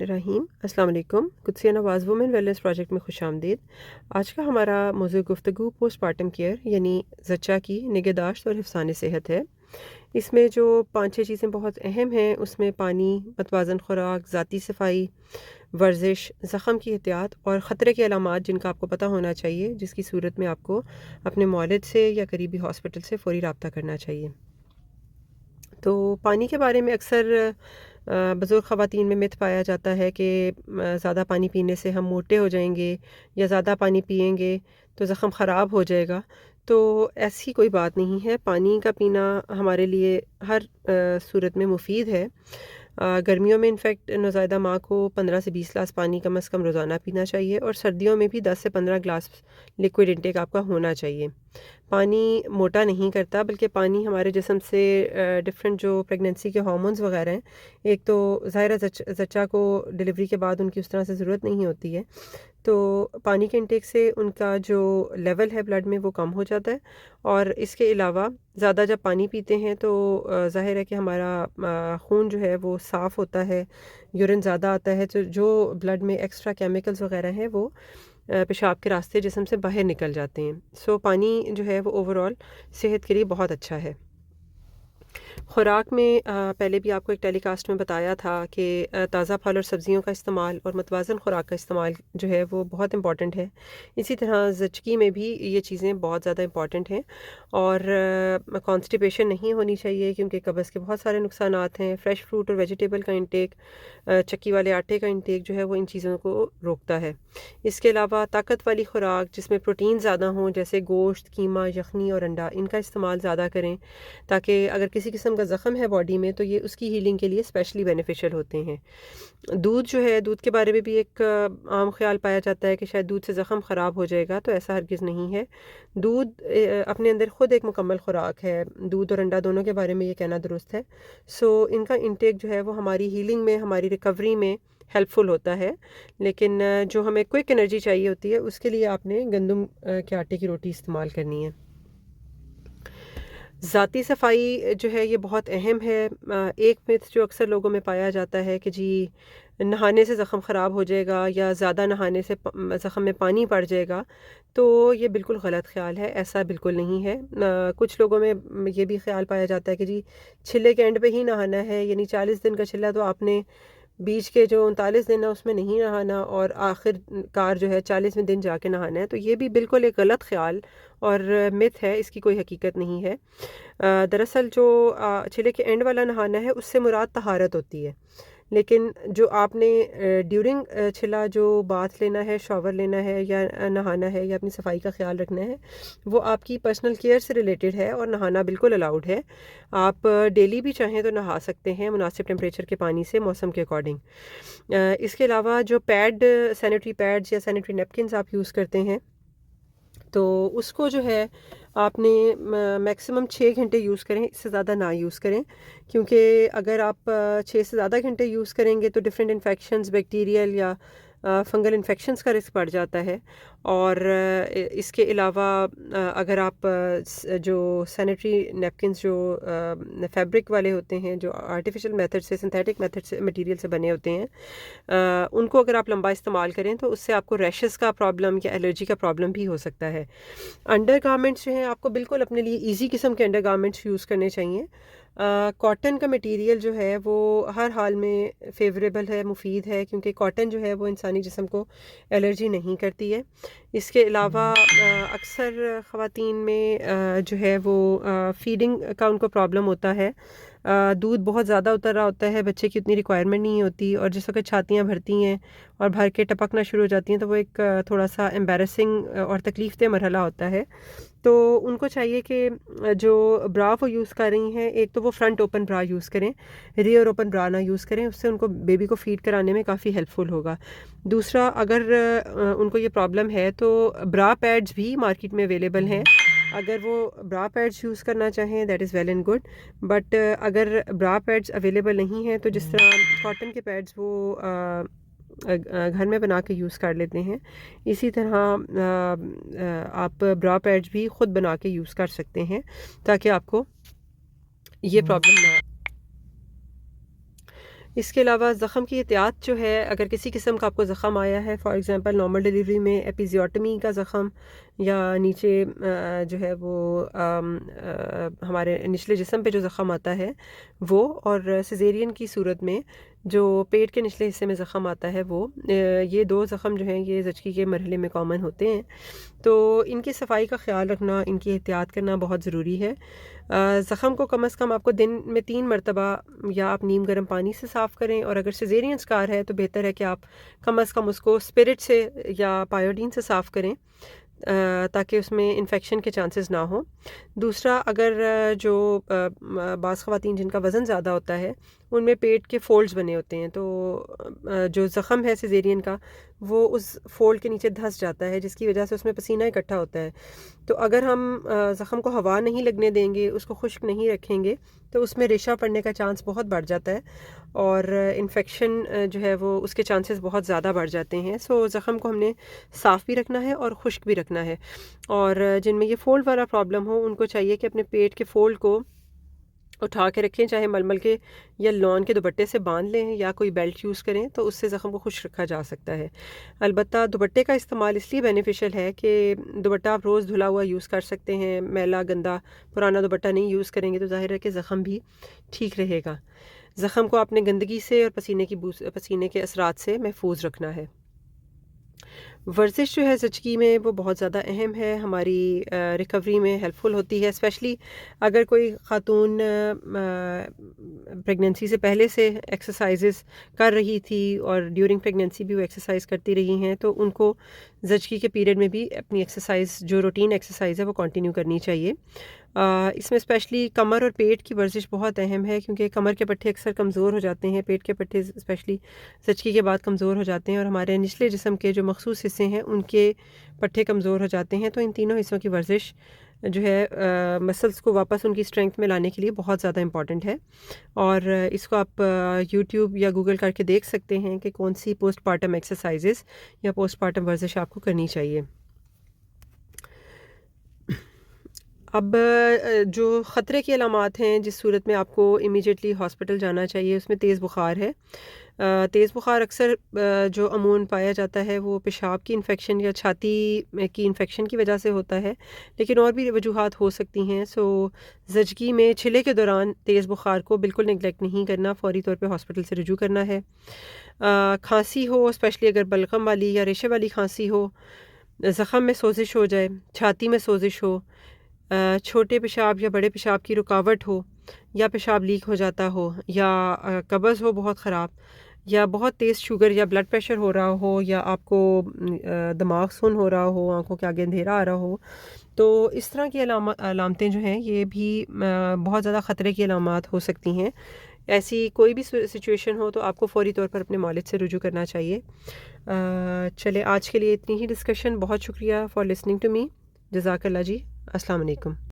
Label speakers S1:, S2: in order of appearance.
S1: रहीम अस्सलाम वालेकुम। कुदसिया नवाज़ women wellness project में खुश आमदीद। आज का हमारा मौज़ू गुफ्तगू पोस्टपार्टम केयर यानी ज़च्चा की निगहदाश्त और हिफ्ज़ान सेहत है। इसमें जो 5-6 चीज़ें बहुत अहम हैं उसमें पानी, मतवाज़न खुराक, ज़ाती सफाई, वर्जिश, ज़ख़म की एहतियात और ख़तरे के अलामात जिनका आपको पता होना चाहिए, जिसकी सूरत में आपको अपने मौलिद से या करीबी हॉस्पिटल से फ़ौरी रब्ता करना चाहिए। तो पानी के बारे में अक्सर बुज़ुर्ग ख़वातीन में मिथ पाया जाता है कि ज़्यादा पानी पीने से हम मोटे हो जाएंगे या ज़्यादा पानी पिएंगे तो ज़ख़म ख़राब हो जाएगा। तो ऐसी कोई बात नहीं है। पानी का पीना हमारे लिए हर सूरत में मुफीद है। गर्मियों में इनफैक्ट नौज़ायदा माँ को 15 से 20 ग्लास पानी कम से कम रोज़ाना पीना चाहिए और सर्दियों में भी 10 से 15 ग्लास लिक्विड इंटेक आपका होना चाहिए। पानी मोटा नहीं करता, बल्कि पानी हमारे जिस्म से डिफरेंट जो प्रेगनेंसी के हार्मोन्स वगैरह हैं, एक तो ज़ाहिर है ज़च्चा को डिलीवरी के बाद उनकी उस तरह से ज़रूरत नहीं होती है, तो पानी के इंटेक से उनका जो लेवल है ब्लड में वो कम हो जाता है। और इसके अलावा ज़्यादा जब पानी पीते हैं तो ज़ाहिर है कि हमारा खून जो है वो साफ़ होता है, यूरिन ज़्यादा आता है, तो जो ब्लड में एक्स्ट्रा केमिकल्स वगैरह हैं वो पेशाब के रास्ते जिस्म से बाहर निकल जाते हैं। सो पानी जो है वो ओवरऑल सेहत के लिए बहुत अच्छा है। खुराक में पहले भी आपको एक टेलीकास्ट में बताया था कि ताज़ा फल और सब्ज़ियों का इस्तेमाल और मतवाज़न खुराक का इस्तेमाल जो है वो बहुत इम्पॉर्टेंट है। इसी तरह ज़चगी में भी ये चीज़ें बहुत ज़्यादा इम्पॉर्टेंट हैं। और कॉन्स्टिपेशन नहीं होनी चाहिए क्योंकि कब्ज़ के बहुत सारे नुकसानात हैं। फ्रेश फ्रूट और वेजिटेबल का इंटेक, चक्की वाले आटे का इंटेक जो है वो इन चीज़ों को रोकता है। इसके अलावा ताकत वाली खुराक जिसमें प्रोटीन ज़्यादा हों, जैसे गोश्त, कीमा, यखनी और अंडा, इनका इस्तेमाल ज़्यादा करें, ताकि अगर किसी किस्म का ज़ख़म है बॉडी में तो ये उसकी हीलिंग के लिए स्पेशली बेनिफिशियल होते हैं। दूध जो है, दूध के बारे में भी एक आम ख़्याल पाया जाता है कि शायद दूध से ज़ख़म ख़राब हो जाएगा, तो ऐसा हरगिज़ नहीं है। दूध अपने अंदर ख़ुद एक मुकम्मल खुराक है। दूध और अंडा दोनों के बारे में ये कहना दुरुस्त है। सो इनका इंटेक जो है वो हमारी हीलिंग में, हमारी रिकवरी में हेल्पफुल होता है। लेकिन जो हमें क्विक एनर्जी चाहिए होती है उसके लिए आपने गंदम के आटे की रोटी इस्तेमाल करनी है। ज़ाती सफाई जो है ये बहुत अहम है। एक मिथ जो अक्सर लोगों में पाया जाता है कि जी नहाने से ज़ख़म ख़राब हो जाएगा या ज़्यादा नहाने से ज़ख़म में पानी पड़ जाएगा, तो ये बिल्कुल गलत ख़्याल है। ऐसा बिल्कुल नहीं है। कुछ लोगों में ये भी ख़्याल पाया जाता है कि जी छिल्ले के एंड पे ही नहाना है, यानी 40 दिन का छिल्ला तो आपने बीच के जो 39 दिन है उसमें नहीं नहाना और आखिरकार जो है 40वें दिन जाके नहाना है। तो ये भी बिल्कुल एक गलत ख़्याल और मिथ है, इसकी कोई हकीकत नहीं है। दरअसल जो छिले के एंड वाला नहाना है उससे मुराद तहारत होती है। लेकिन जो आपने ड्यूरिंग छिला जो बाथ लेना है, शॉवर लेना है या नहाना है या अपनी सफाई का ख्याल रखना है, वो आपकी पर्सनल केयर से रिलेटेड है और नहाना बिल्कुल अलाउड है। आप डेली भी चाहें तो नहा सकते हैं मुनासिब टेम्परेचर के पानी से, मौसम के अकॉर्डिंग। इसके अलावा जो सैनिटरी पैड्स या सैनिटरी नैपकिन्स आप यूज़ करते हैं, तो उसको जो है आपने मैक्सिमम 6 घंटे यूज़ करें, इससे ज़्यादा ना यूज़ करें। क्योंकि अगर आप 6 से ज़्यादा घंटे यूज़ करेंगे तो डिफरेंट इन्फेक्शंस, बैक्टीरियल या फंगल इन्फेक्शंस का रिस्क बढ़ जाता है। और इसके अलावा अगर आप जो सैनिटरी नैपकिन्स जो फैब्रिक वाले होते हैं, जो आर्टिफिशियल मेथड से, सिंथेटिक मेथड से, मटेरियल से बने होते हैं, उनको अगर आप लंबा इस्तेमाल करें तो उससे आपको रैशेस का प्रॉब्लम या एलर्जी का प्रॉब्लम भी हो सकता है। अंडर गारमेंट्स जो हैं, आपको बिल्कुल अपने लिए ईजी किस्म के अंडर गारमेंट्स यूज़ करने चाहिए। कॉटन का मटेरियल जो है वो हर हाल में फ़ेवरेबल है, मुफीद है, क्योंकि कॉटन जो है वो इंसानी जिस्म को एलर्जी नहीं करती है। इसके अलावा अक्सर ख़वातीन में जो है वो फ़ीडिंग का उनको प्रॉब्लम होता है। दूध बहुत ज़्यादा उतर रहा होता है, बच्चे की उतनी रिक्वायरमेंट नहीं होती और जिस वक़्त छातियाँ भरती हैं और भर के टपकना शुरू हो जाती हैं तो वो एक थोड़ा सा एम्बैरेसिंग और तकलीफ़देह मरहला होता है। तो उनको चाहिए कि जो ब्रा वो यूज़ कर रही हैं, एक तो वो फ्रंट ओपन ब्रा यूज़ करें, रियर ओपन ब्रा ना यूज़ करें, उससे उनको बेबी को फ़ीड कराने में काफ़ी हेल्पफुल होगा। दूसरा, अगर उनको ये प्रॉब्लम है तो ब्रा पैड्स भी मार्केट में अवेलेबल हैं। अगर वो ब्रा पैड्स यूज़ करना चाहें that is well and good, but अगर ब्रा पैड्स अवेलेबल नहीं हैं तो जिस तरह कॉटन के पैड्स वो घर में बना के यूज़ कर लेते हैं, इसी तरह आप ब्रा पैड्स भी ख़ुद बना के यूज़ कर सकते हैं ताकि आपको ये प्रॉब्लम ना। اس کے علاوہ زخم کی احتیاط جو ہے، اگر کسی قسم کا آپ کو زخم آیا ہے، فار ایگزامپل نارمل ڈیلیوری میں ایپیزیوٹمی کا زخم یا نیچے جو ہے وہ ہمارے نچلے جسم پہ جو زخم آتا ہے وہ، اور سیزیرین کی صورت میں جو پیٹ کے نچلے حصے میں زخم آتا ہے وہ، یہ دو زخم جو ہیں یہ زچگی کے مرحلے میں کامن ہوتے ہیں، تو ان کی صفائی کا خیال رکھنا، ان کی احتیاط کرنا بہت ضروری ہے۔ زخم کو کم از کم آپ کو دن میں 3 مرتبہ یا آپ نیم گرم پانی سے صاف کریں، اور اگر سیزیرین سکار ہے تو بہتر ہے کہ آپ کم از کم اس کو اسپرٹ سے یا پائیوڈین سے صاف کریں تاکہ اس میں انفیکشن کے چانسز نہ ہوں۔ دوسرا، اگر جو بعض خواتین جن کا وزن زیادہ ہوتا ہے ان میں پیٹ کے فولڈز بنے ہوتے ہیں، تو جو زخم ہے سیزیرین کا وہ اس فولڈ کے نیچے دھس جاتا ہے، جس کی وجہ سے اس میں پسینہ اکٹھا ہوتا ہے۔ تو اگر ہم زخم کو ہوا نہیں لگنے دیں گے، اس کو خشک نہیں رکھیں گے، تو اس میں ریشہ پڑنے کا چانس بہت بڑھ جاتا ہے، اور انفیکشن جو ہے وہ اس کے چانسز بہت زیادہ بڑھ جاتے ہیں۔ سو زخم کو ہم نے صاف بھی رکھنا ہے اور خشک بھی رکھنا ہے، اور جن میں یہ فولڈ والا پرابلم ہو ان کو چاہیے کہ اپنے پیٹ کے فولڈ کو اٹھا کے رکھیں، چاہے ململ کے یا لون کے دوپٹے سے باندھ لیں یا کوئی بیلٹ یوز کریں، تو اس سے زخم کو خشک رکھا جا سکتا ہے۔ البتہ دوپٹے کا استعمال اس لیے بینیفیشل ہے کہ دوپٹہ آپ روز دھلا ہوا یوز کر سکتے ہیں، میلا گندا پرانا دوپٹہ نہیں یوز کریں گے تو ظاہر ہے کہ زخم بھی ٹھیک رہے گا۔ زخم کو آپ نے گندگی سے اور پسینے کے اثرات سے محفوظ رکھنا ہے۔ ورزش جو ہے زچگی میں وہ بہت زیادہ اہم ہے، ہماری ریکوری میں ہیلپ فل ہوتی ہے، اسپیشلی اگر کوئی خاتون پریگننسی سے پہلے سے ایکسرسائزز کر رہی تھی اور ڈیورنگ پریگننسی بھی وہ ایکسرسائز کرتی رہی ہیں، تو ان کو زچگی کے پیریڈ میں بھی اپنی ایکسرسائز جو روٹین ایکسرسائز ہے وہ کنٹینیو کرنی چاہیے۔ اس میں اسپیشلی کمر اور پیٹ کی ورزش بہت اہم ہے، کیونکہ کمر کے پٹھے اکثر کمزور ہو جاتے ہیں، پیٹ کے پٹھے اسپیشلی زچگی کے بعد کمزور ہو جاتے ہیں، اور ہمارے نچلے جسم کے جو مخصوص حصے ہیں ان کے پٹھے کمزور ہو جاتے ہیں، تو ان تینوں حصوں کی ورزش جو ہے مسلس کو واپس ان کی اسٹرینگتھ میں لانے کے لیے بہت زیادہ امپورٹنٹ ہے، اور اس کو آپ یوٹیوب یا گوگل کر کے دیکھ سکتے ہیں کہ کون سی پوسٹ پارٹم ایکسرسائزز یا پوسٹ پارٹم ورزش آپ کو کرنی چاہیے۔ اب جو خطرے کی علامات ہیں جس صورت میں آپ کو امیجیٹلی ہاسپٹل جانا چاہیے، اس میں تیز بخار ہے۔ تیز بخار اکثر جو عموماً پایا جاتا ہے وہ پیشاب کی انفیکشن یا چھاتی کی انفیکشن کی وجہ سے ہوتا ہے، لیکن اور بھی وجوہات ہو سکتی ہیں۔ سو زچگی میں چھلے کے دوران تیز بخار کو بالکل نگلیکٹ نہیں کرنا، فوری طور پہ ہاسپٹل سے رجوع کرنا ہے۔ کھانسی ہو، اسپیشلی اگر بلغم والی یا ریشے والی کھانسی ہو، زخم میں سوزش ہو جائے، چھاتی میں سوزش ہو، چھوٹے پیشاب یا بڑے پیشاب کی رکاوٹ ہو، یا پیشاب لیک ہو جاتا ہو، یا قبض ہو بہت خراب، یا بہت تیز شوگر یا بلڈ پریشر ہو رہا ہو، یا آپ کو دماغ سن ہو رہا ہو، آنکھوں کے آگے اندھیرا آ رہا ہو، تو اس طرح کی علامتیں جو ہیں یہ بھی بہت زیادہ خطرے کی علامات ہو سکتی ہیں۔ ایسی کوئی بھی سچویشن ہو تو آپ کو فوری طور پر اپنے معالج سے رجوع کرنا چاہیے۔ چلے آج کے لیے اتنی ہی ڈسکشن، بہت شکریہ فار لسننگ ٹو می، جزاک اللہ جی، السلام علیکم۔